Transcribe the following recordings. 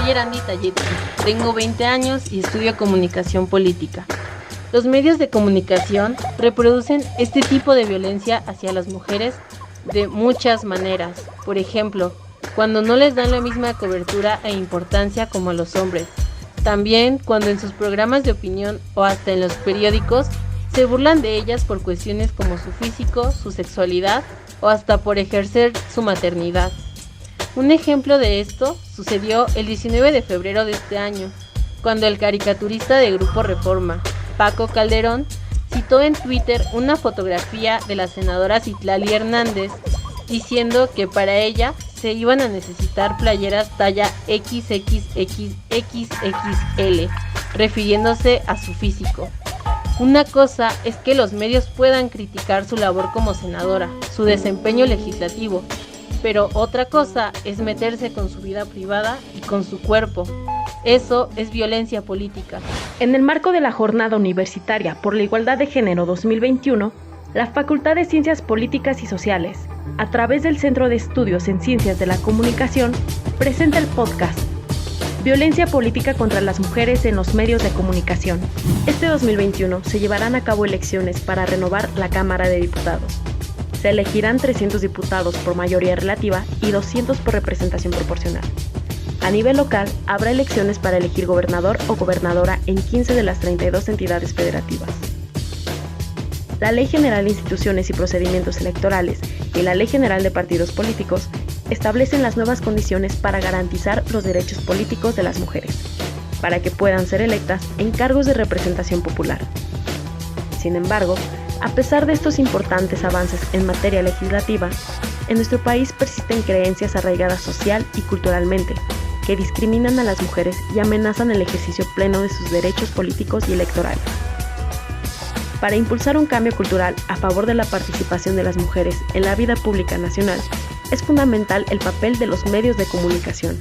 Soy Erandi Talletti, tengo 20 años y estudio comunicación política. Los medios de comunicación reproducen este tipo de violencia hacia las mujeres de muchas maneras. Por ejemplo, cuando no les dan la misma cobertura e importancia como a los hombres. También cuando en sus programas de opinión o hasta en los periódicos se burlan de ellas por cuestiones como su físico, su sexualidad o hasta por ejercer su maternidad. Un ejemplo de esto sucedió el 19 de febrero de este año, cuando el caricaturista de Grupo Reforma, Paco Calderón, citó en Twitter una fotografía de la senadora Citlali Hernández, diciendo que para ella se iban a necesitar playeras talla XXXXXL, refiriéndose a su físico. Una cosa es que los medios puedan criticar su labor como senadora, su desempeño legislativo, pero otra cosa es meterse con su vida privada y con su cuerpo. Eso es violencia política. En el marco de la Jornada Universitaria por la Igualdad de Género 2021, la Facultad de Ciencias Políticas y Sociales, a través del Centro de Estudios en Ciencias de la Comunicación, presenta el podcast Violencia Política contra las Mujeres en los Medios de Comunicación. Este 2021 se llevarán a cabo elecciones para renovar la Cámara de Diputados. Se elegirán 300 diputados por mayoría relativa y 200 por representación proporcional. A nivel local, habrá elecciones para elegir gobernador o gobernadora en 15 de las 32 entidades federativas. La Ley General de Instituciones y Procedimientos Electorales y la Ley General de Partidos Políticos establecen las nuevas condiciones para garantizar los derechos políticos de las mujeres, para que puedan ser electas en cargos de representación popular. Sin embargo, a pesar de estos importantes avances en materia legislativa, en nuestro país persisten creencias arraigadas social y culturalmente, que discriminan a las mujeres y amenazan el ejercicio pleno de sus derechos políticos y electorales. Para impulsar un cambio cultural a favor de la participación de las mujeres en la vida pública nacional, es fundamental el papel de los medios de comunicación.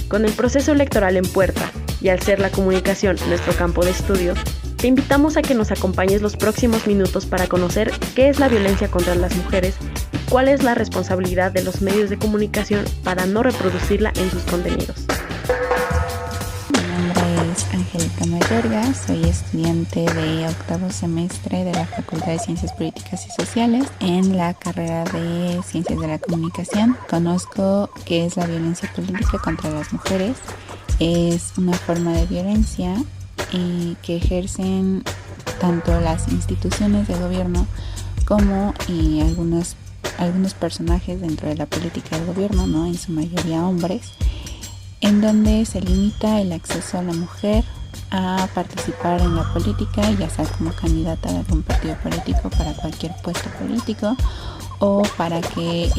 Con el proceso electoral en puerta y al ser la comunicación nuestro campo de estudio, te invitamos a que nos acompañes los próximos minutos para conocer qué es la violencia contra las mujeres y cuál es la responsabilidad de los medios de comunicación para no reproducirla en sus contenidos. Mi nombre es Angélica Mayorga, soy estudiante de octavo semestre de la Facultad de Ciencias Políticas y Sociales en la carrera de Ciencias de la Comunicación. Conozco qué es la violencia política contra las mujeres. Es una forma de violencia que ejercen tanto las instituciones de gobierno como algunos personajes dentro de la política del gobierno, ¿no? En su mayoría hombres, en donde se limita el acceso a la mujer a participar en la política, ya sea como candidata de algún partido político para cualquier puesto político o para que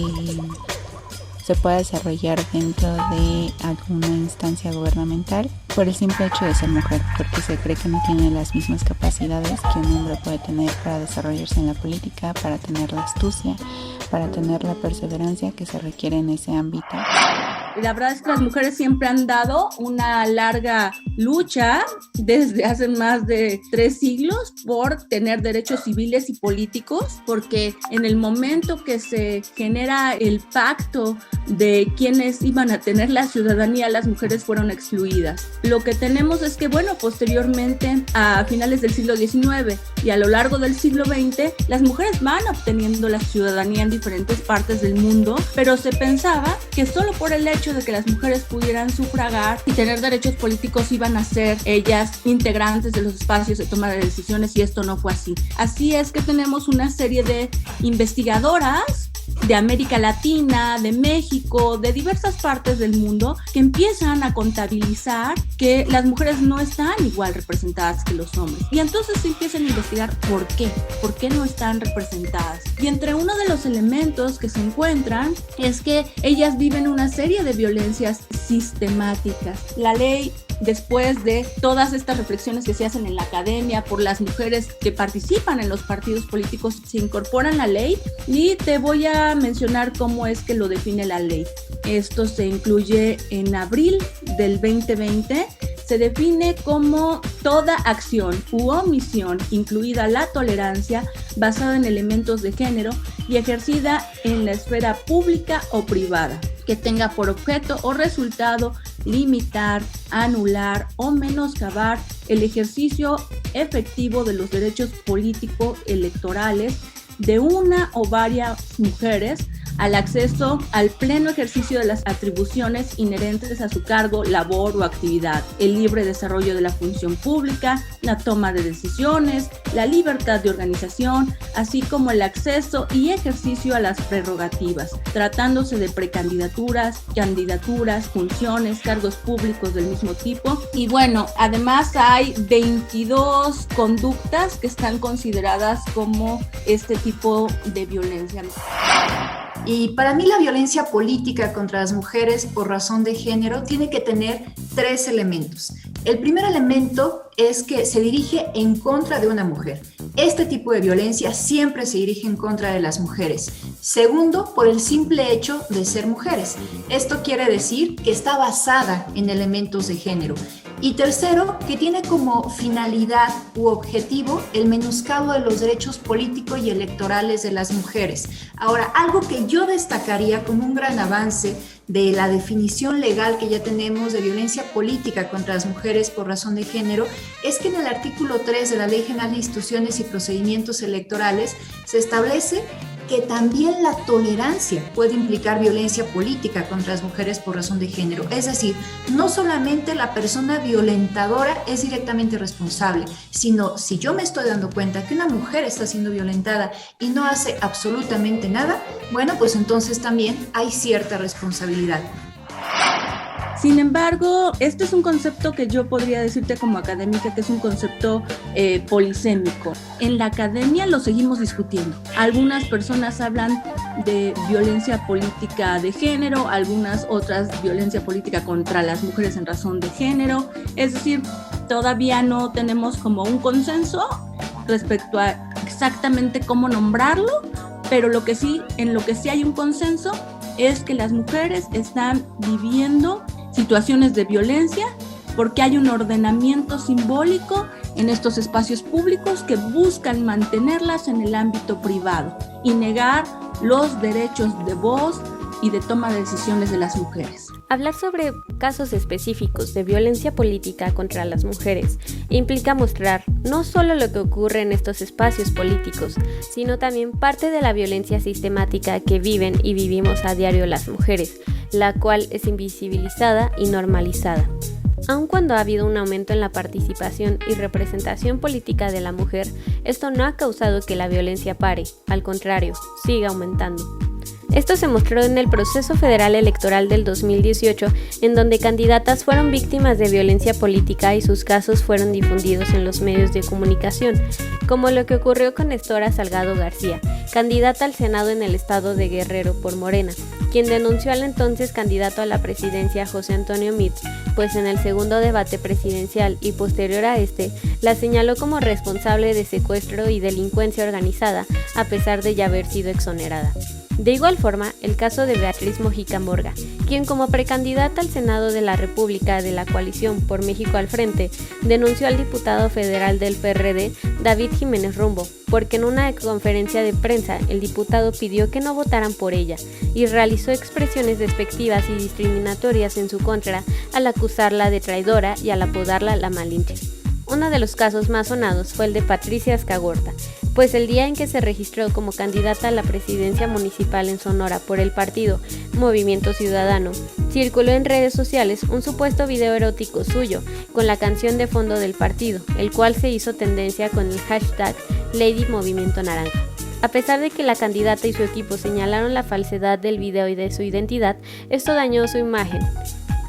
se pueda desarrollar dentro de alguna instancia gubernamental por el simple hecho de ser mujer, porque se cree que no tiene las mismas capacidades que un hombre puede tener para desarrollarse en la política, para tener la astucia, para tener la perseverancia que se requiere en ese ámbito. La verdad es que las mujeres siempre han dado una larga lucha desde hace más de 3 siglos por tener derechos civiles y políticos, porque en el momento que se genera el pacto de quienes iban a tener la ciudadanía, las mujeres fueron excluidas. Lo que tenemos es que, posteriormente, a finales del siglo XIX y a lo largo del siglo XX, las mujeres van obteniendo la ciudadanía en diferentes partes del mundo, pero se pensaba que solo por el hecho de que las mujeres pudieran sufragar y tener derechos políticos iban a ser ellas integrantes de los espacios de toma de decisiones, y esto no fue así. Así es que tenemos una serie de investigadoras de América Latina, de México, de diversas partes del mundo, que empiezan a contabilizar que las mujeres no están igual representadas que los hombres. Y entonces se empiezan a investigar por qué no están representadas. Y entre uno de los elementos que se encuentran es que ellas viven una serie de violencias sistemáticas. La ley, después de todas estas reflexiones que se hacen en la academia por las mujeres que participan en los partidos políticos, se incorpora en la ley, y te voy a mencionar cómo es que lo define la ley. Esto se incluye en abril del 2020. Se define como toda acción u omisión, incluida la tolerancia, basada en elementos de género y ejercida en la esfera pública o privada, que tenga por objeto o resultado limitar, anular o menoscabar el ejercicio efectivo de los derechos político-electorales de una o varias mujeres al acceso al pleno ejercicio de las atribuciones inherentes a su cargo, labor o actividad, el libre desarrollo de la función pública, la toma de decisiones, la libertad de organización, así como el acceso y ejercicio a las prerrogativas, tratándose de precandidaturas, candidaturas, funciones, cargos públicos del mismo tipo. Y bueno, además hay 22 conductas que están consideradas como este tipo de violencia. Y para mí la violencia política contra las mujeres por razón de género tiene que tener 3 elementos. El primer elemento es que se dirige en contra de una mujer. Este tipo de violencia siempre se dirige en contra de las mujeres. Segundo, por el simple hecho de ser mujeres. Esto quiere decir que está basada en elementos de género. Y tercero, que tiene como finalidad u objetivo el menoscabo de los derechos políticos y electorales de las mujeres. Ahora, algo que yo destacaría como un gran avance de la definición legal que ya tenemos de violencia política contra las mujeres por razón de género es que en el artículo 3 de la Ley General de Instituciones y Procedimientos Electorales se establece que también la tolerancia puede implicar violencia política contra las mujeres por razón de género. Es decir, no solamente la persona violentadora es directamente responsable, sino si yo me estoy dando cuenta que una mujer está siendo violentada y no hace absolutamente nada, bueno, pues entonces también hay cierta responsabilidad. Sin embargo, este es un concepto que yo podría decirte como académica que es un concepto polisémico. En la academia lo seguimos discutiendo. Algunas personas hablan de violencia política de género, algunas otras violencia política contra las mujeres en razón de género. Es decir, todavía no tenemos como un consenso respecto a exactamente cómo nombrarlo, pero en lo que sí hay un consenso es que las mujeres están viviendo situaciones de violencia porque hay un ordenamiento simbólico en estos espacios públicos que buscan mantenerlas en el ámbito privado y negar los derechos de voz y de toma de decisiones de las mujeres. Hablar sobre casos específicos de violencia política contra las mujeres implica mostrar no solo lo que ocurre en estos espacios políticos, sino también parte de la violencia sistemática que viven y vivimos a diario las mujeres, la cual es invisibilizada y normalizada. Aun cuando ha habido un aumento en la participación y representación política de la mujer, esto no ha causado que la violencia pare, al contrario, siga aumentando. Esto se mostró en el proceso federal electoral del 2018, en donde candidatas fueron víctimas de violencia política y sus casos fueron difundidos en los medios de comunicación, como lo que ocurrió con Nestora Salgado García, candidata al Senado en el estado de Guerrero por Morena, quien denunció al entonces candidato a la presidencia José Antonio Meade, pues en el segundo debate presidencial y posterior a este, la señaló como responsable de secuestro y delincuencia organizada, a pesar de ya haber sido exonerada. De igual forma, el caso de Beatriz Mojica Morga, quien como precandidata al Senado de la República de la coalición Por México al Frente, denunció al diputado federal del PRD, David Jiménez Rumbo, porque en una conferencia de prensa el diputado pidió que no votaran por ella y realizó expresiones despectivas y discriminatorias en su contra al acusarla de traidora y al apodarla la Malinche. Uno de los casos más sonados fue el de Patricia Escagorta, pues el día en que se registró como candidata a la presidencia municipal en Sonora por el partido Movimiento Ciudadano, circuló en redes sociales un supuesto video erótico suyo con la canción de fondo del partido, el cual se hizo tendencia con el hashtag Lady Movimiento Naranja. A pesar de que la candidata y su equipo señalaron la falsedad del video y de su identidad, esto dañó su imagen,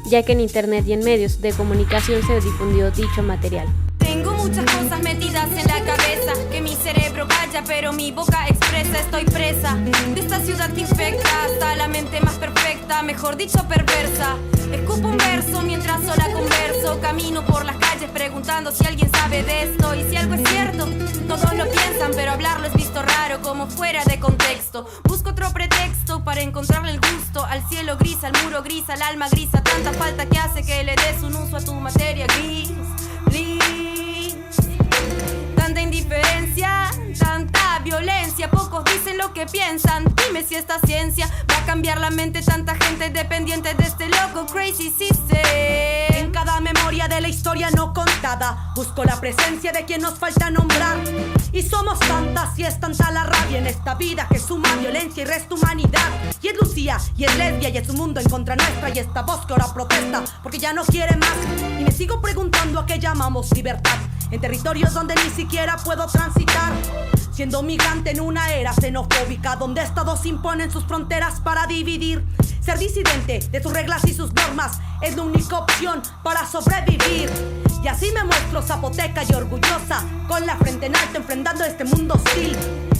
ya que en internet y en medios de comunicación se difundió dicho material. Tengo muchas cosas metidas en la cabeza, que mi cerebro calla pero mi boca expresa. Estoy presa de esta ciudad que infecta hasta la mente más perfecta, mejor dicho perversa. Escupo un verso mientras sola converso, camino por las calles preguntando si alguien sabe de esto y si algo es cierto. Todos lo piensan pero hablarlo es visto raro, como fuera de contexto. Busco otro pretexto para encontrarle el gusto al cielo gris, al muro gris, al alma grisa. Tanta falta que hace que le des un uso a tu materia gris, gris. tanta indiferencia, tanta violencia. Pocos dicen lo que piensan. Dime si esta ciencia va a cambiar la mente. Tanta gente dependiente de este loco crazy system. En cada memoria de la historia no contada busco la presencia de quien nos falta nombrar. Y somos tantas y es tanta la rabia en esta vida que suma violencia y resta humanidad. Y es Lucía, y es lesbia, y es un mundo en contra nuestra. Y esta voz que ahora protesta porque ya no quiere más. Y me sigo preguntando a qué llamamos libertad en territorios donde ni siquiera puedo transitar. Siendo migrante en una era xenofóbica donde estados imponen sus fronteras para dividir. Ser disidente de sus reglas y sus normas es la única opción para sobrevivir. Y así me muestro zapoteca y orgullosa, con la frente en alto enfrentando este mundo hostil.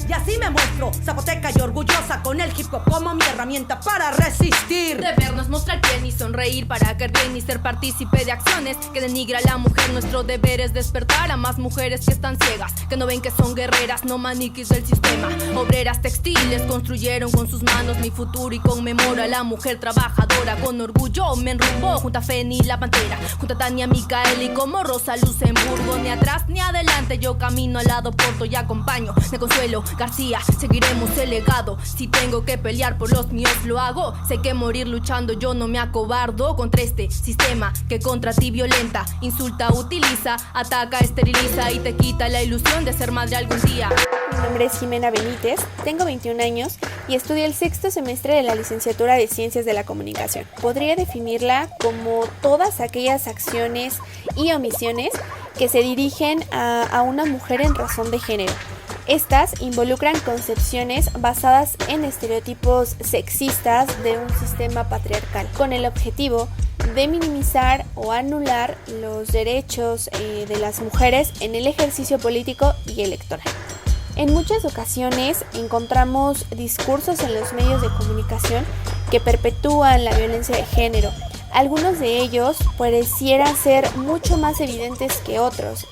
Y así me muestro zapoteca y orgullosa, con el hip hop como mi herramienta para resistir. De vernos mostrar bien y sonreír para caer bien y ser partícipe de acciones que denigra a la mujer. Nuestro deber es despertar a más mujeres que están ciegas, que no ven que son guerreras, no maniquis del sistema. Obreras textiles construyeron con sus manos mi futuro y conmemora a la mujer trabajadora. Con orgullo me enrumbó junto a Feni la Pantera, junto a Tania Micael y como Rosa Luxemburgo. Ni atrás ni adelante, yo camino al lado, porto y acompaño. Me consuelo García, seguiremos el legado. Si tengo que pelear por los míos lo hago. Sé que morir luchando yo no me acobardo contra este sistema que contra ti violenta, insulta, utiliza, ataca, esteriliza y te quita la ilusión de ser madre algún día. Mi nombre es Jimena Benítez, tengo 21 años y estudio el 6º semestre de la licenciatura de Ciencias de la Comunicación. Podría definirla como todas aquellas acciones y omisiones que se dirigen a una mujer en razón de género. Estas involucran concepciones basadas en estereotipos sexistas de un sistema patriarcal, con el objetivo de minimizar o anular los derechos de las mujeres en el ejercicio político y electoral. En muchas ocasiones encontramos discursos en los medios de comunicación que perpetúan la violencia de género. Algunos de ellos parecieran ser mucho más evidentes que otros.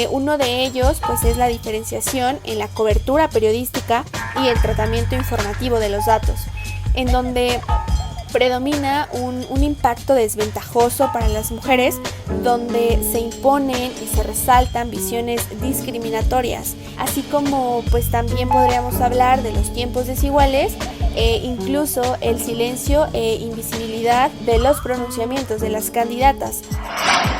Uno de ellos pues es la diferenciación en la cobertura periodística y el tratamiento informativo de los datos, en donde predomina un impacto desventajoso para las mujeres, donde se imponen y se resaltan visiones discriminatorias, así como pues también podríamos hablar de los tiempos desiguales e incluso el silencio e invisibilidad de los pronunciamientos de las candidatas.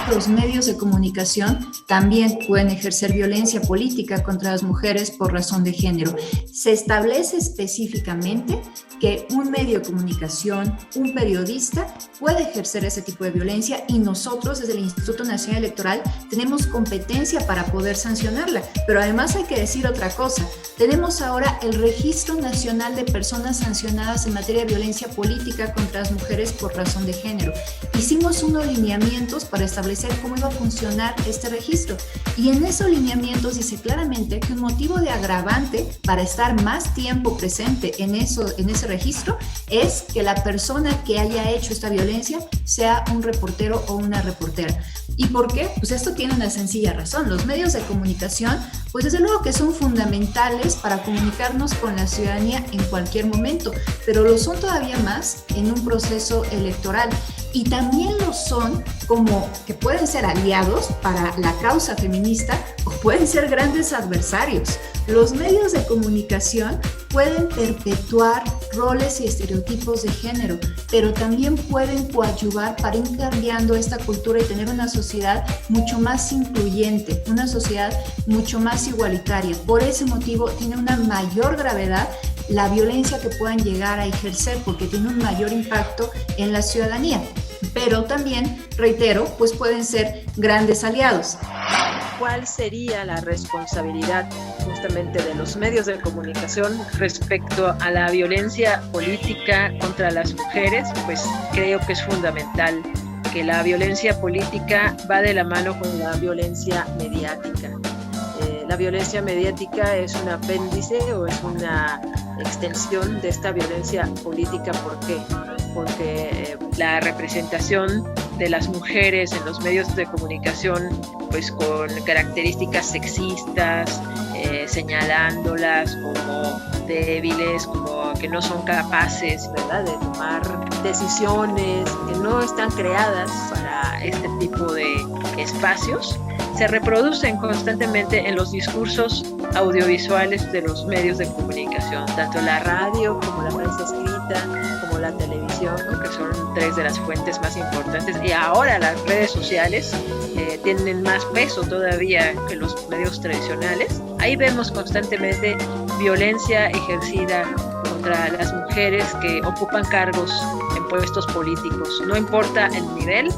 Los medios de comunicación también pueden ejercer violencia política contra las mujeres por razón de género. Se establece específicamente que un medio de comunicación, un periodista, puede ejercer ese tipo de violencia y nosotros desde el Instituto Nacional Electoral tenemos competencia para poder sancionarla. Pero además hay que decir otra cosa. Tenemos ahora el Registro Nacional de Personas Sancionadas en materia de violencia política contra las mujeres por razón de género. Hicimos unos lineamientos para establecer cómo iba a funcionar este registro y en esos lineamientos dice claramente que un motivo de agravante para estar más tiempo presente en ese registro es que la persona que haya hecho esta violencia sea un reportero o una reportera. ¿Y por qué? Pues esto tiene una sencilla razón. Los medios de comunicación, pues desde luego que son fundamentales para comunicarnos con la ciudadanía en cualquier momento, pero lo son todavía más en un proceso electoral. Y también lo son como que pueden ser aliados para la causa feminista o pueden ser grandes adversarios. Los medios de comunicación pueden perpetuar roles y estereotipos de género, pero también pueden coadyuvar para ir cambiando esta cultura y tener una sociedad mucho más incluyente, una sociedad mucho más igualitaria. Por ese motivo tiene una mayor gravedad la violencia que puedan llegar a ejercer porque tiene un mayor impacto en la ciudadanía. Pero también, reitero, pues pueden ser grandes aliados. ¿Cuál sería la responsabilidad justamente de los medios de comunicación respecto a la violencia política contra las mujeres? Pues creo que es fundamental que la violencia política va de la mano con la violencia mediática. La violencia mediática es un apéndice o es una extensión de esta violencia política. ¿Por qué? Porque la representación de las mujeres en los medios de comunicación, pues con características sexistas, señalándolas como débiles, como que no son capaces, ¿verdad?, de tomar decisiones, que no están creadas para este tipo de espacios, se reproducen constantemente en los discursos audiovisuales de los medios de comunicación, tanto la radio como la prensa escrita, como la televisión, ¿no? Que son tres de las fuentes más importantes, y ahora las redes sociales tienen más peso todavía que los medios tradicionales. Ahí vemos constantemente violencia ejercida contra las mujeres que ocupan cargos en puestos políticos. No importa el nivel,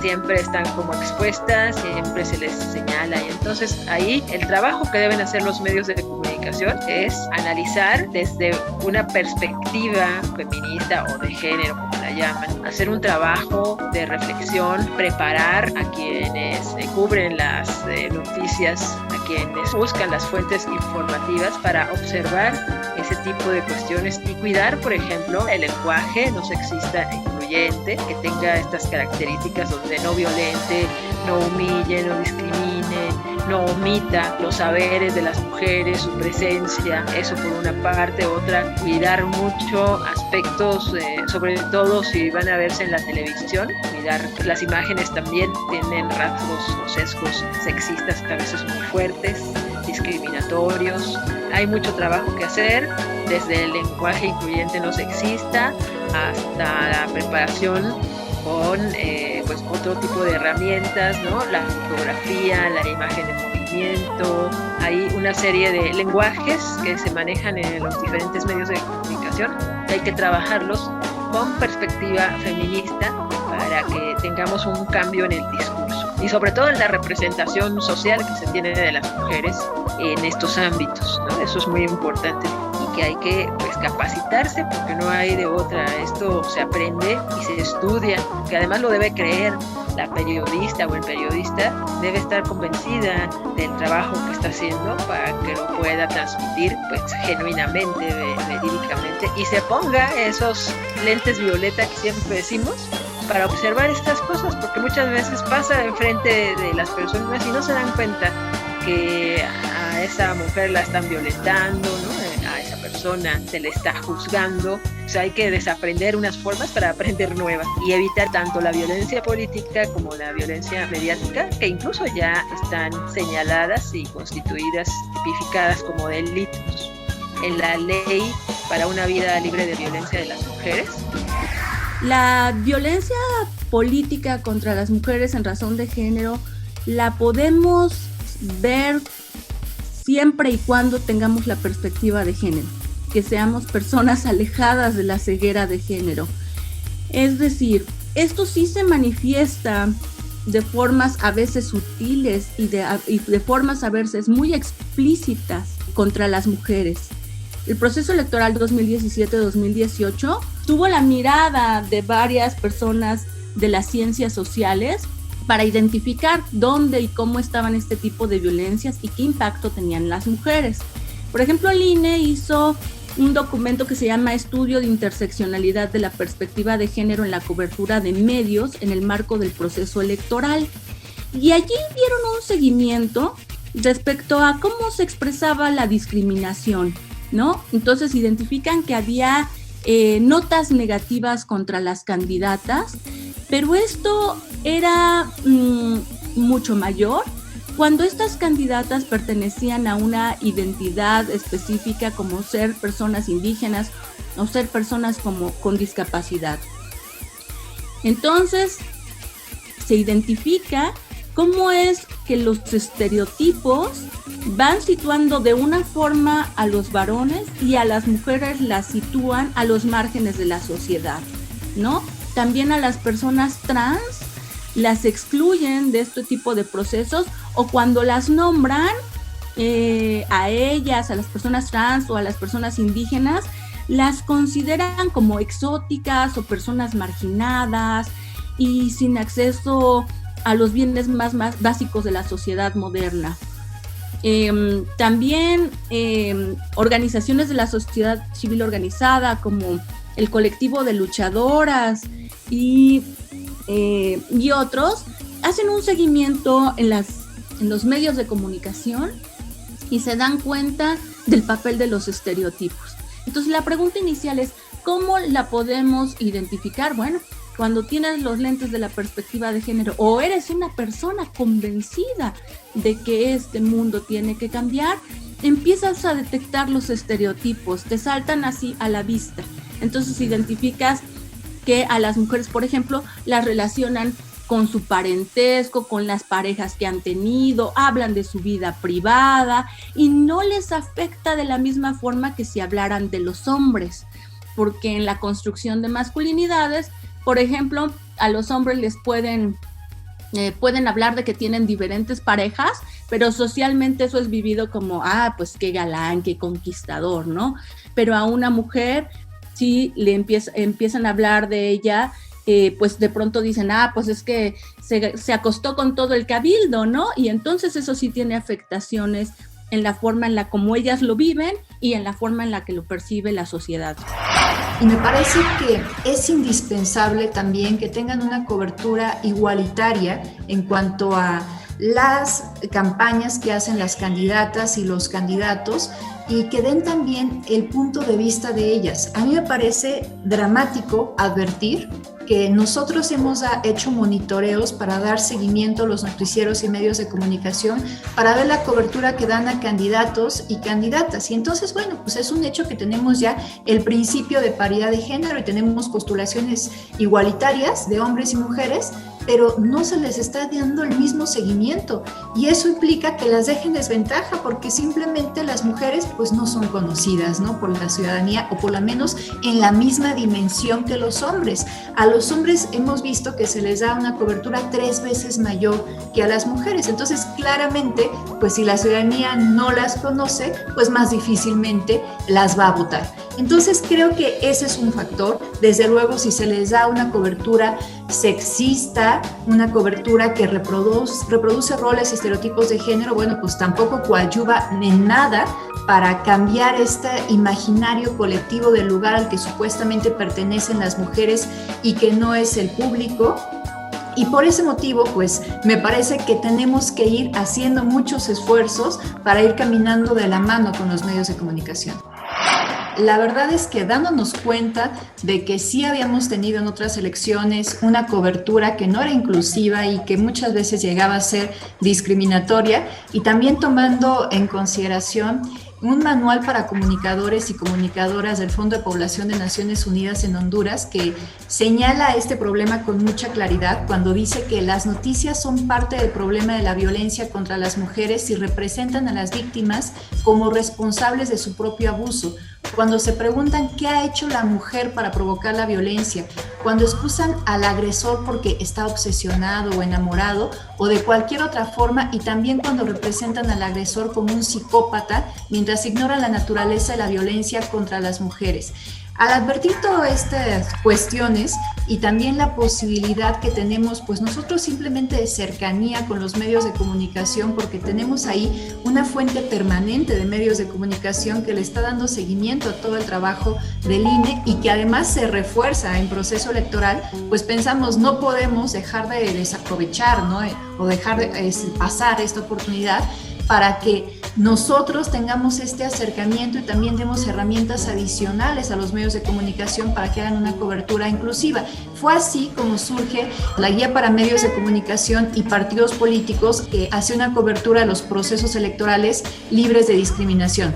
siempre están como expuestas, siempre se les señala, y entonces ahí el trabajo que deben hacer los medios de comunicación es analizar desde una perspectiva feminista o de género, como la llaman, hacer un trabajo de reflexión, preparar a quienes cubren las noticias, a quienes buscan las fuentes informativas para observar ese tipo de cuestiones y cuidar, por ejemplo, el lenguaje no sexista e incluyente, que tenga estas características donde no violente, no humille, no discrimine, no omita los saberes de las mujeres, su presencia, eso por una parte. Otra, cuidar mucho aspectos, sobre todo si van a verse en la televisión, cuidar que las imágenes también tienen rasgos o sesgos sexistas a veces muy fuertes, discriminatorios. Hay mucho trabajo que hacer, desde el lenguaje incluyente no sexista hasta la preparación con pues otro tipo de herramientas, ¿no? La fotografía, la imagen en movimiento. Hay una serie de lenguajes que se manejan en los diferentes medios de comunicación y hay que trabajarlos con perspectiva feminista para que tengamos un cambio en el discurso y sobre todo en la representación social que se tiene de las mujeres en estos ámbitos, ¿no? Eso es muy importante y que hay que pues capacitarse porque no hay de otra. Esto se aprende y se estudia, que además lo debe creer la periodista o el periodista, debe estar convencida del trabajo que está haciendo para que lo pueda transmitir pues genuinamente, verídicamente, y se ponga esos lentes violeta que siempre decimos para observar estas cosas, porque muchas veces pasa enfrente de las personas y no se dan cuenta que a esa mujer la están violentando, ¿no? A esa persona se le está juzgando. O sea, hay que desaprender unas formas para aprender nuevas y evitar tanto la violencia política como la violencia mediática, que incluso ya están señaladas y constituidas, tipificadas como delitos en la ley para una vida libre de violencia de las mujeres. La violencia política contra las mujeres en razón de género la podemos ver siempre y cuando tengamos la perspectiva de género, que seamos personas alejadas de la ceguera de género. Es decir, esto sí se manifiesta de formas a veces sutiles y de formas a veces muy explícitas contra las mujeres. El proceso electoral 2017-2018 tuvo la mirada de varias personas de las ciencias sociales para identificar dónde y cómo estaban este tipo de violencias y qué impacto tenían las mujeres. Por ejemplo, el INE hizo un documento que se llama Estudio de Interseccionalidad de la Perspectiva de Género en la Cobertura de Medios en el marco del proceso electoral. Y allí dieron un seguimiento respecto a cómo se expresaba la discriminación, ¿no? Entonces identifican que había notas negativas contra las candidatas, pero esto era mucho mayor cuando estas candidatas pertenecían a una identidad específica como ser personas indígenas o ser personas con discapacidad. Entonces se identifica cómo es que los estereotipos van situando de una forma a los varones y a las mujeres las sitúan a los márgenes de la sociedad, ¿no? También a las personas trans las excluyen de este tipo de procesos, o cuando las nombran a ellas, a las personas trans o a las personas indígenas, las consideran como exóticas o personas marginadas y sin acceso a los bienes más básicos de la sociedad moderna. También organizaciones de la sociedad civil organizada como el colectivo de luchadoras y otros hacen un seguimiento en los medios de comunicación y se dan cuenta del papel de los estereotipos. Entonces la pregunta inicial es, ¿cómo la podemos identificar? Bueno, cuando tienes los lentes de la perspectiva de género o eres una persona convencida de que este mundo tiene que cambiar, empiezas a detectar los estereotipos, te saltan así a la vista. Entonces identificas que a las mujeres, por ejemplo, las relacionan con su parentesco, con las parejas que han tenido, hablan de su vida privada y no les afecta de la misma forma que si hablaran de los hombres, porque en la construcción de masculinidades, por ejemplo, a los hombres les pueden hablar de que tienen diferentes parejas, pero socialmente eso es vivido como, pues qué galán, qué conquistador, ¿no? Pero a una mujer sí le empiezan a hablar de ella, pues de pronto dicen, pues es que se acostó con todo el cabildo, ¿no? Y entonces eso sí tiene afectaciones en la forma en la como ellas lo viven y en la forma en la que lo percibe la sociedad. Y me parece que es indispensable también que tengan una cobertura igualitaria en cuanto a las campañas que hacen las candidatas y los candidatos y que den también el punto de vista de ellas. A mí me parece dramático advertir que nosotros hemos hecho monitoreos para dar seguimiento a los noticieros y medios de comunicación para ver la cobertura que dan a candidatos y candidatas. Y entonces, bueno, pues es un hecho que tenemos ya el principio de paridad de género y tenemos postulaciones igualitarias de hombres y mujeres, pero no se les está dando el mismo seguimiento y eso implica que las dejen desventaja porque simplemente las mujeres pues no son conocidas, ¿no? Por la ciudadanía o por lo menos en la misma dimensión que los hombres. A los hombres hemos visto que se les da una cobertura 3 veces mayor que a las mujeres, entonces claramente pues si la ciudadanía no las conoce pues más difícilmente las va a votar. Entonces creo que ese es un factor. Desde luego si se les da una cobertura sexista, una cobertura que reproduce roles y estereotipos de género, bueno, pues tampoco coadyuva en nada para cambiar este imaginario colectivo del lugar al que supuestamente pertenecen las mujeres y que no es el público. Y por ese motivo, pues me parece que tenemos que ir haciendo muchos esfuerzos para ir caminando de la mano con los medios de comunicación. La verdad es que dándonos cuenta de que sí habíamos tenido en otras elecciones una cobertura que no era inclusiva y que muchas veces llegaba a ser discriminatoria, y también tomando en consideración un manual para comunicadores y comunicadoras del Fondo de Población de Naciones Unidas en Honduras que señala este problema con mucha claridad cuando dice que las noticias son parte del problema de la violencia contra las mujeres y representan a las víctimas como responsables de su propio abuso. Cuando se preguntan qué ha hecho la mujer para provocar la violencia, cuando excusan al agresor porque está obsesionado o enamorado o de cualquier otra forma, y también cuando representan al agresor como un psicópata mientras ignoran la naturaleza de la violencia contra las mujeres. Al advertir todas estas cuestiones y también la posibilidad que tenemos, pues nosotros simplemente de cercanía con los medios de comunicación, porque tenemos ahí una fuente permanente de medios de comunicación que le está dando seguimiento a todo el trabajo del INE y que además se refuerza en proceso electoral, pues pensamos no podemos dejar de desaprovechar, ¿no? O dejar de pasar esta oportunidad para que nosotros tengamos este acercamiento y también demos herramientas adicionales a los medios de comunicación para que hagan una cobertura inclusiva. Fue así como surge la Guía para Medios de Comunicación y Partidos Políticos, que hace una cobertura de los procesos electorales libres de discriminación.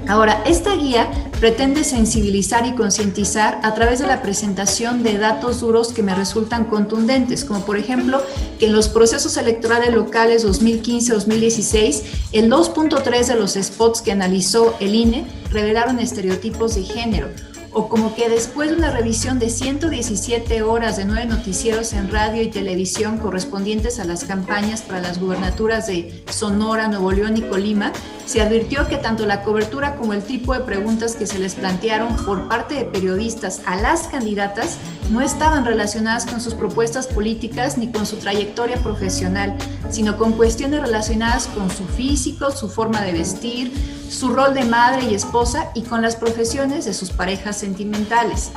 Ahora, esta guía pretende sensibilizar y concientizar a través de la presentación de datos duros que me resultan contundentes, como por ejemplo que en los procesos electorales locales 2015-2016, el 2.3 de los spots que analizó el INE revelaron estereotipos de género, o como que después de una revisión de 117 horas de 9 noticieros en radio y televisión correspondientes a las campañas para las gubernaturas de Sonora, Nuevo León y Colima, se advirtió que tanto la cobertura como el tipo de preguntas que se les plantearon por parte de periodistas a las candidatas no estaban relacionadas con sus propuestas políticas ni con su trayectoria profesional, sino con cuestiones relacionadas con su físico, su forma de vestir, su rol de madre y esposa y con las profesiones de sus parejas sentimentales.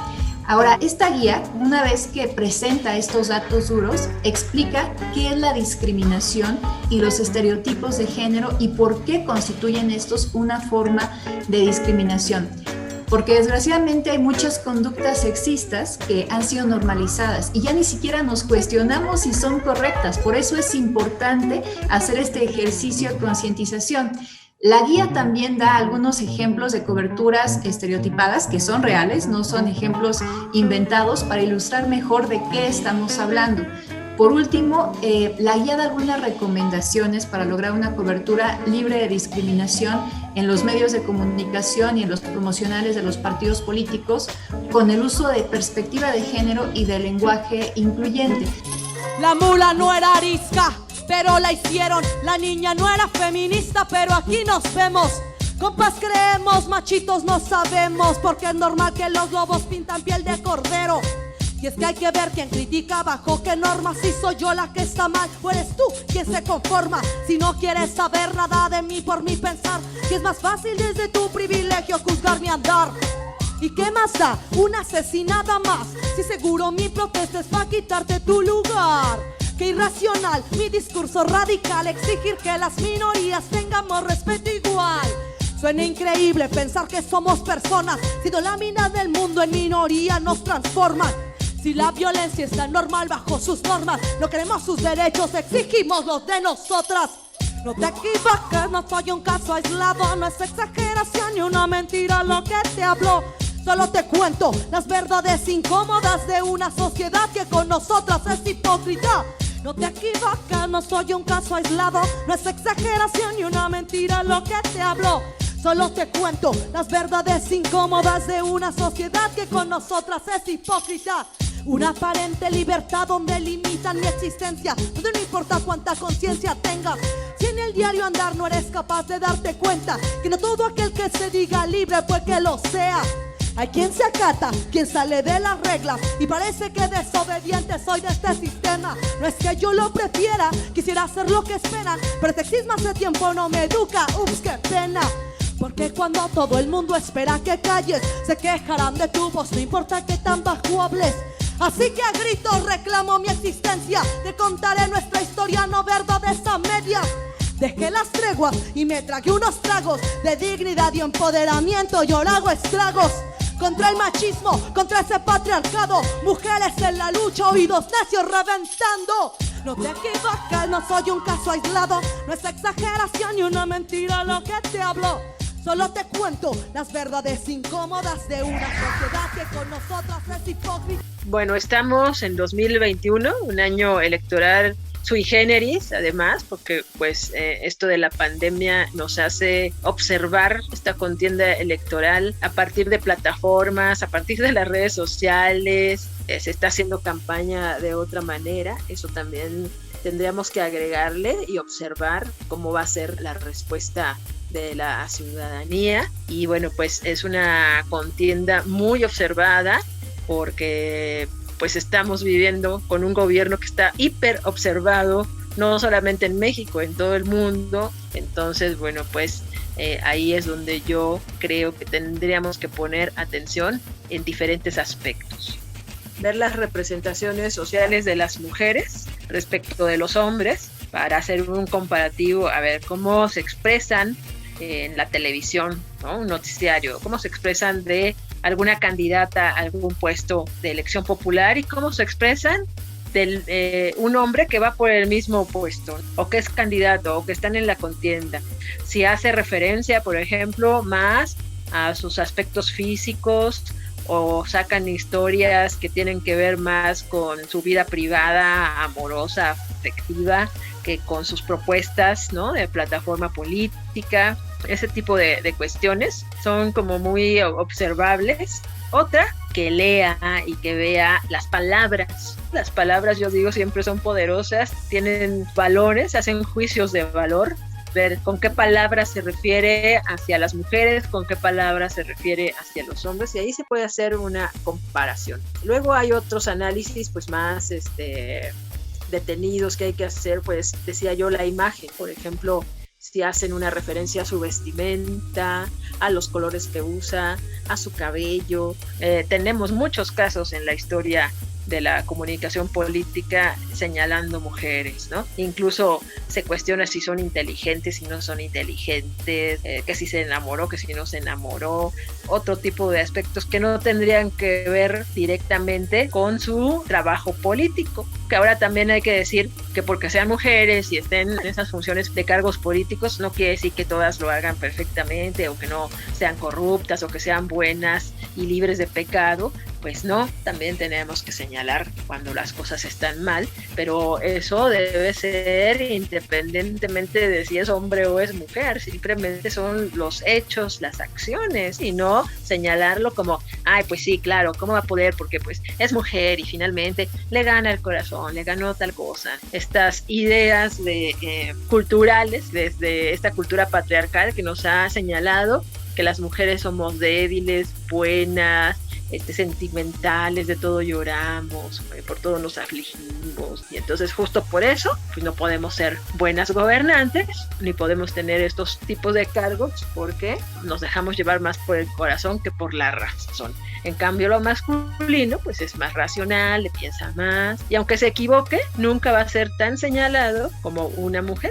Ahora, esta guía, una vez que presenta estos datos duros, explica qué es la discriminación y los estereotipos de género y por qué constituyen estos una forma de discriminación. porque desgraciadamente hay muchas conductas sexistas que han sido normalizadas y ya ni siquiera nos cuestionamos si son correctas. Por eso es importante hacer este ejercicio de concientización. La guía también da algunos ejemplos de coberturas estereotipadas que son reales, no son ejemplos inventados, para ilustrar mejor de qué estamos hablando. Por último, la guía da algunas recomendaciones para lograr una cobertura libre de discriminación en los medios de comunicación y en los promocionales de los partidos políticos, con el uso de perspectiva de género y de lenguaje incluyente. La mula no era arisca, pero la hicieron. La niña no era feminista, pero aquí nos vemos. Compas creemos, machitos no sabemos, porque es normal que los lobos pintan piel de cordero. Y es que hay que ver quién critica bajo qué normas. Si soy yo la que está mal o eres tú quien se conforma. Si no quieres saber nada de mí por mi pensar, que es más fácil desde tu privilegio juzgar mi andar. ¿Y qué más da? Una asesinada más. Si seguro mi protesta es para quitarte tu lugar. Qué irracional, mi discurso radical, exigir que las minorías tengamos respeto igual. Suena increíble pensar que somos personas, siendo láminas del mundo en minoría nos transforman. Si la violencia está normal bajo sus normas, no queremos sus derechos, exigimos los de nosotras. No te equivoques, no soy un caso aislado, no es exageración ni una mentira lo que te hablo. Solo te cuento las verdades incómodas de una sociedad que con nosotras es hipócrita. No te equivoques, no soy un caso aislado, no es exageración ni una mentira lo que te hablo. Solo te cuento las verdades incómodas de una sociedad que con nosotras es hipócrita. Una aparente libertad donde limitan mi existencia, donde no importa cuánta conciencia tengas. Si en el diario andar no eres capaz de darte cuenta que no todo aquel que se diga libre pues que lo sea. Hay quien se acata, quien sale de las reglas y parece que desobediente soy de este sistema. No es que yo lo prefiera, quisiera hacer lo que esperan, pero el sexismo hace tiempo no me educa, ups, qué pena. Porque cuando todo el mundo espera que calles, se quejarán de tu voz, no importa que tan bajo hables. Así que a gritos reclamo mi existencia, te contaré nuestra historia, no verdades a medias. Dejé las treguas y me tragué unos tragos de dignidad y empoderamiento, yo hago estragos. Contra el machismo, contra ese patriarcado, mujeres en la lucha, oídos necios reventando. No te equivoques, no soy un caso aislado, no es exageración ni una mentira lo que te hablo. Solo te cuento las verdades incómodas de una sociedad que con nosotras es hipócrita. Bueno, estamos en 2021, un año electoral sui generis, además, porque pues esto de la pandemia nos hace observar esta contienda electoral a partir de plataformas, a partir de las redes sociales, se está haciendo campaña de otra manera, eso también tendríamos que agregarle y observar cómo va a ser la respuesta de la ciudadanía. Y bueno, pues es una contienda muy observada porque pues estamos viviendo con un gobierno que está hiper observado, no solamente en México, en todo el mundo. Entonces, bueno, pues ahí es donde yo creo que tendríamos que poner atención en diferentes aspectos. Ver las representaciones sociales de las mujeres respecto de los hombres para hacer un comparativo, a ver cómo se expresan en la televisión, ¿no? Un noticiario, cómo se expresan de alguna candidata a algún puesto de elección popular y cómo se expresan de un hombre que va por el mismo puesto o que es candidato o que están en la contienda. Si hace referencia, por ejemplo, más a sus aspectos físicos o sacan historias que tienen que ver más con su vida privada, amorosa, afectiva, que con sus propuestas, ¿no?, de plataforma política. Ese tipo de cuestiones son como muy observables. Otra, que lea y que vea las palabras. Las palabras, yo digo, siempre son poderosas, tienen valores, hacen juicios de valor. Ver con qué palabras se refiere hacia las mujeres, con qué palabras se refiere hacia los hombres, y ahí se puede hacer una comparación. Luego hay otros análisis pues más detenidos que hay que hacer, pues decía yo, la imagen, por ejemplo, si hacen una referencia a su vestimenta, a los colores que usa, a su cabello. Tenemos muchos casos en la historia de la comunicación política señalando mujeres, ¿no? Incluso se cuestiona si son inteligentes, si no son inteligentes, que si se enamoró, que si no se enamoró, otro tipo de aspectos que no tendrían que ver directamente con su trabajo político. Que ahora también hay que decir que porque sean mujeres y estén en esas funciones de cargos políticos, no quiere decir que todas lo hagan perfectamente o que no sean corruptas o que sean buenas y libres de pecado. Pues no, también tenemos que señalar cuando las cosas están mal, pero eso debe ser independientemente de si es hombre o es mujer, simplemente son los hechos, las acciones, y no señalarlo como, ay, pues sí, claro, ¿cómo va a poder? Porque pues es mujer y finalmente le gana el corazón, le ganó tal cosa. Estas ideas culturales, desde esta cultura patriarcal que nos ha señalado que las mujeres somos débiles, buenas, sentimentales, de todo lloramos, por todo nos afligimos, y entonces justo por eso pues no podemos ser buenas gobernantes ni podemos tener estos tipos de cargos, porque nos dejamos llevar más por el corazón que por la razón. En cambio, lo masculino pues es más racional, le piensa más, y aunque se equivoque nunca va a ser tan señalado como una mujer.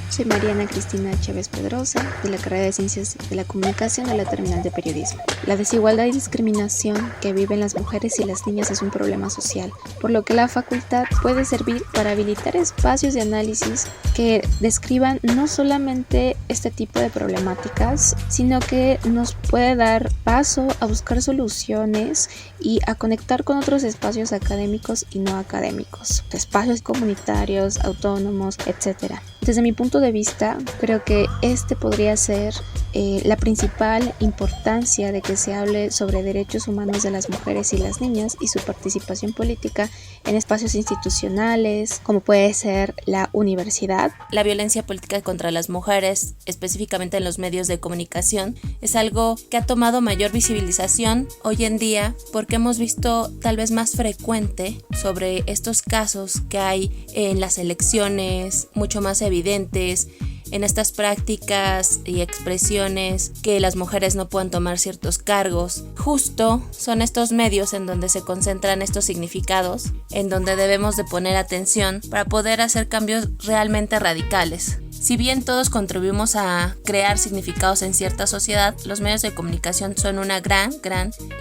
Soy Mariana Cristina Chávez Pedrosa, de la carrera de Ciencias de la Comunicación de la Terminal de Periodismo. La desigualdad y discriminación que viven las mujeres y las niñas es un problema social, por lo que la facultad puede servir para habilitar espacios de análisis que describan no solamente este tipo de problemáticas, sino que nos puede dar paso a buscar soluciones y a conectar con otros espacios académicos y no académicos, espacios comunitarios, autónomos, etc. Desde mi punto de vista, creo que este podría ser la principal importancia de que se hable sobre derechos humanos de las mujeres y las niñas y su participación política en espacios institucionales, como puede ser la universidad. La violencia política contra las mujeres, específicamente en los medios de comunicación, es algo que ha tomado mayor visibilización hoy en día porque hemos visto tal vez más frecuente sobre estos casos que hay en las elecciones, mucho más evidentes, en estas prácticas y expresiones que las mujeres no puedan tomar ciertos cargos. Justo son estos medios en donde se concentran estos significados, en donde debemos de poner atención para poder hacer cambios realmente radicales. Si bien todos contribuimos a crear significados en cierta sociedad, los medios de comunicación son una gran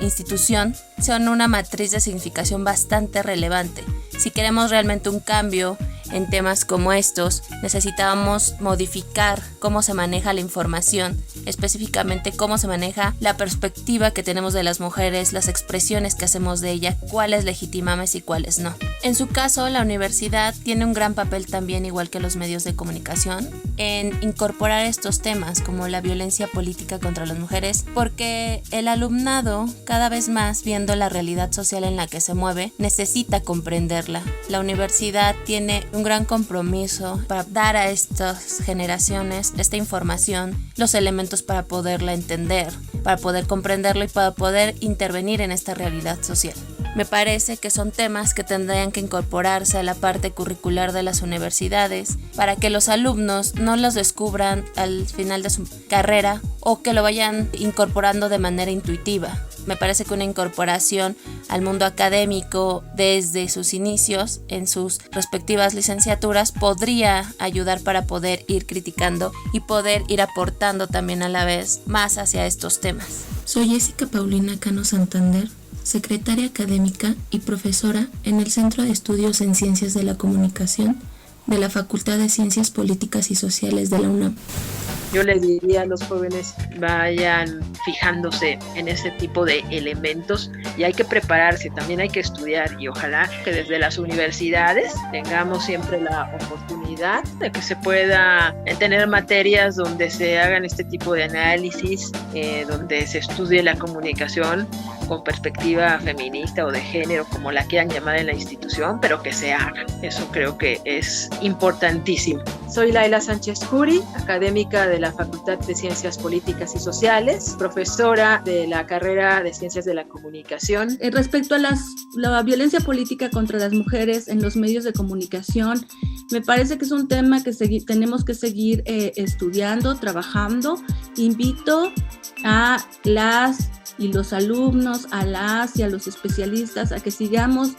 institución, son una matriz de significación bastante relevante. Si queremos realmente un cambio en temas como estos, necesitábamos modificar cómo se maneja la información, específicamente cómo se maneja la perspectiva que tenemos de las mujeres, las expresiones que hacemos de ellas, cuáles legitimamos y cuáles no. En su caso, la universidad tiene un gran papel también, igual que los medios de comunicación, en incorporar estos temas como la violencia política contra las mujeres, porque el alumnado, cada vez más viendo la realidad social en la que se mueve, necesita comprenderla. La universidad tiene un gran compromiso para dar a estas generaciones esta información, los elementos para poderla entender, para poder comprenderlo y para poder intervenir en esta realidad social. Me parece que son temas que tendrían que incorporarse a la parte curricular de las universidades para que los alumnos no los descubran al final de su carrera o que lo vayan incorporando de manera intuitiva. Me parece que una incorporación al mundo académico desde sus inicios en sus respectivas licenciaturas podría ayudar para poder ir criticando y poder ir aportando también a la vez más hacia estos temas. Soy Jessica Paulina Cano Santander, secretaria académica y profesora en el Centro de Estudios en Ciencias de la Comunicación de la Facultad de Ciencias Políticas y Sociales de la UNAM. Yo le diría a los jóvenes, vayan fijándose en ese tipo de elementos y hay que prepararse, también hay que estudiar y ojalá que desde las universidades tengamos siempre la oportunidad de que se pueda tener materias donde se hagan este tipo de análisis, donde se estudie la comunicación con perspectiva feminista o de género, como la quieran llamar en la institución, pero que se haga. Eso creo que es importantísimo. Soy Laila Sánchez Curi, académica de la Facultad de Ciencias Políticas y Sociales, profesora de la carrera de Ciencias de la Comunicación. Respecto a la violencia política contra las mujeres en los medios de comunicación, me parece que es un tema que tenemos que seguir estudiando, trabajando. Invito a las y los alumnos, a las y a los especialistas, a que sigamos,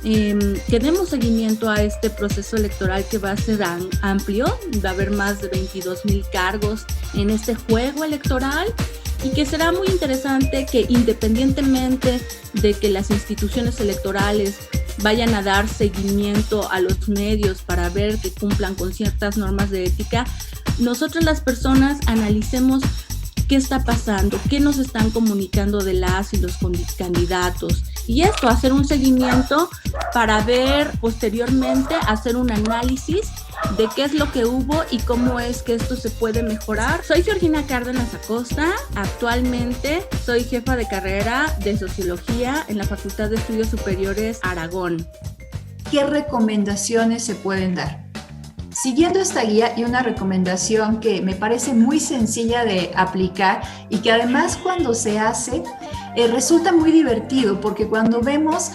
que demos seguimiento a este proceso electoral que va a ser amplio. Va a haber más de 22,000 cargos en este juego electoral y que será muy interesante que, independientemente de que las instituciones electorales vayan a dar seguimiento a los medios para ver que cumplan con ciertas normas de ética, nosotros las personas analicemos qué está pasando, qué nos están comunicando de las y los candidatos. Y esto, hacer un seguimiento para ver posteriormente, hacer un análisis de qué es lo que hubo y cómo es que esto se puede mejorar. Soy Georgina Cárdenas Acosta, actualmente soy jefa de carrera de Sociología en la Facultad de Estudios Superiores Aragón. ¿Qué recomendaciones se pueden dar? Siguiendo esta guía, y una recomendación que me parece muy sencilla de aplicar y que además cuando se hace resulta muy divertido, porque cuando vemos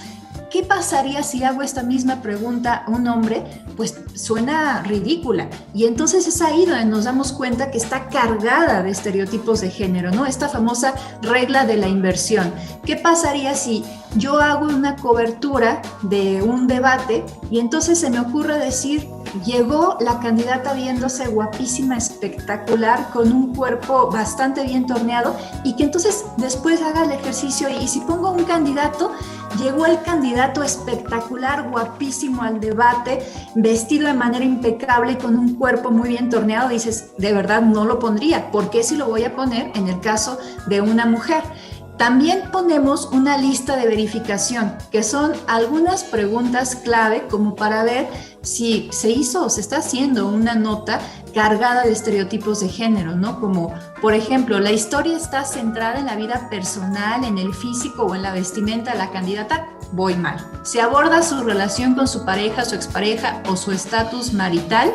¿qué pasaría si hago esta misma pregunta a un hombre? Pues suena ridícula. Y entonces es ahí donde nos damos cuenta que está cargada de estereotipos de género, ¿no? Esta famosa regla de la inversión. ¿Qué pasaría si yo hago una cobertura de un debate y entonces se me ocurre decir: llegó la candidata viéndose guapísima, espectacular, con un cuerpo bastante bien torneado, y que entonces después haga el ejercicio y si pongo un candidato, llegó el candidato espectacular, guapísimo al debate, vestido de manera impecable, con un cuerpo muy bien torneado, dices, de verdad no lo pondría. ¿Por qué si lo voy a poner en el caso de una mujer? También ponemos una lista de verificación, que son algunas preguntas clave como para ver si se hizo o se está haciendo una nota cargada de estereotipos de género, ¿no? Como, por ejemplo, la historia está centrada en la vida personal, en el físico o en la vestimenta de la candidata, voy mal. Se aborda su relación con su pareja, su expareja o su estatus marital.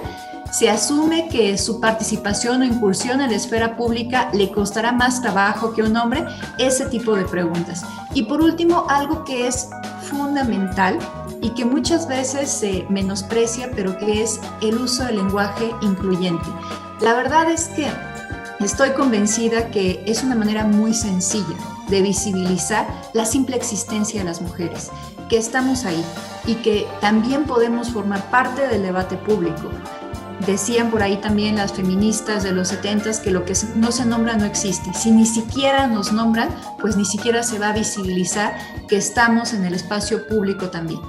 Se asume que su participación o incursión en la esfera pública le costará más trabajo que a un hombre, ese tipo de preguntas. Y por último, algo que es fundamental y que muchas veces se menosprecia, pero que es el uso del lenguaje incluyente. La verdad es que estoy convencida que es una manera muy sencilla de visibilizar la simple existencia de las mujeres, que estamos ahí y que también podemos formar parte del debate público. Decían por ahí también las feministas de los 70s que lo que no se nombra no existe. Si ni siquiera nos nombran, pues ni siquiera se va a visibilizar que estamos en el espacio público también.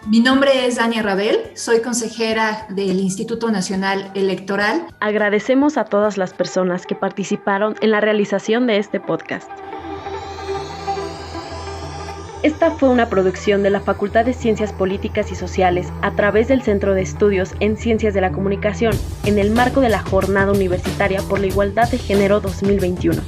Mi nombre es Dania Rabel, soy consejera del Instituto Nacional Electoral. Agradecemos a todas las personas que participaron en la realización de este podcast. Esta fue una producción de la Facultad de Ciencias Políticas y Sociales a través del Centro de Estudios en Ciencias de la Comunicación en el marco de la Jornada Universitaria por la Igualdad de Género 2021.